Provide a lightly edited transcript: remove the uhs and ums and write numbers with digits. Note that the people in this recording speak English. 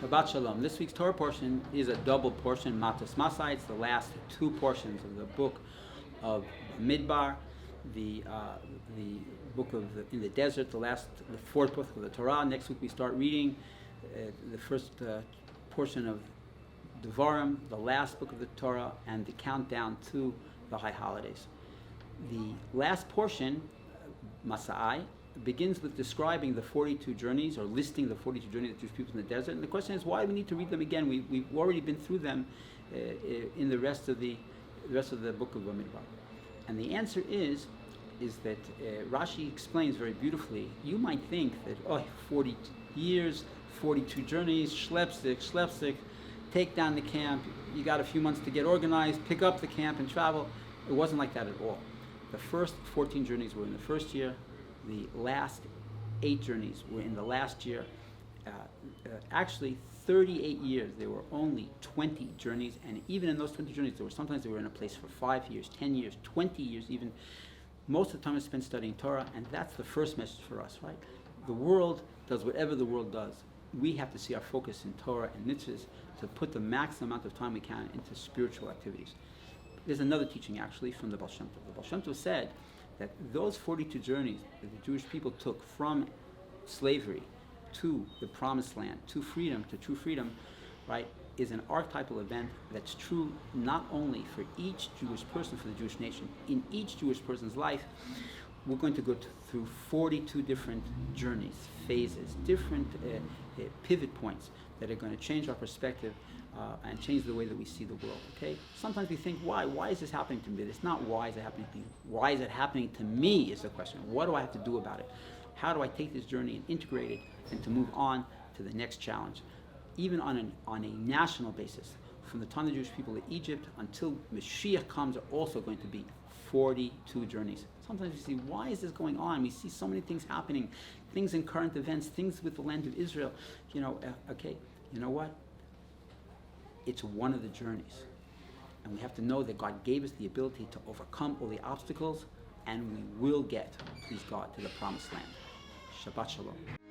Shabbat Shalom. This week's Torah portion is a double portion, Matot-Massei. It's the last two portions of the book of Midbar, the book of in the desert, the fourth book of the Torah. Next week we start reading the first portion of Devarim, the last book of the Torah, and the countdown to the high holidays. The last portion, Massei, begins with describing the 42 journeys, or listing the 42 journeys of Jewish people in the desert. And the question is, why do we need to read them again? We've already been through them in the rest of the book of Bamidbar. And the answer is that Rashi explains very beautifully. You might think that 40 years, 42 journeys, schlepsik, take down the camp. You got a few months to get organized, pick up the camp, and travel. It wasn't like that at all. The first 14 journeys were in the first year. The last 8 journeys were in the last year. Actually, 38 years, there were only 20 journeys, and even in those 20 journeys, sometimes they were in a place for 5 years, 10 years, 20 years even. Most of the time is spent studying Torah, and that's the first message for us, right? The world does whatever the world does. We have to see our focus in Torah and mitzvahs to put the maximum amount of time we can into spiritual activities. There's another teaching, actually, from the Baal Shem Tov. The Baal Shem Tov said that those 42 journeys that the Jewish people took from slavery to the promised land, to freedom, to true freedom, right, is an archetypal event that's true not only for each Jewish person, for the Jewish nation. In each Jewish person's life, we're going to go through 42 different journeys, phases, different pivot points that are going to change our perspective and change the way that we see the world, okay? Sometimes we think, why? Why is this happening to me? It's not why is it happening to you. Why is it happening to me is the question. What do I have to do about it? How do I take this journey and integrate it and to move on to the next challenge? Even on a national basis, from the time the Jewish people of Egypt until Mashiach comes, are also going to be 42 journeys. Sometimes we see, why is this going on? We see so many things happening, things in current events, things with the land of Israel. Okay, you know what? It's one of the journeys. And we have to know that God gave us the ability to overcome all the obstacles, and we will get, please God, to the promised land. Shabbat Shalom.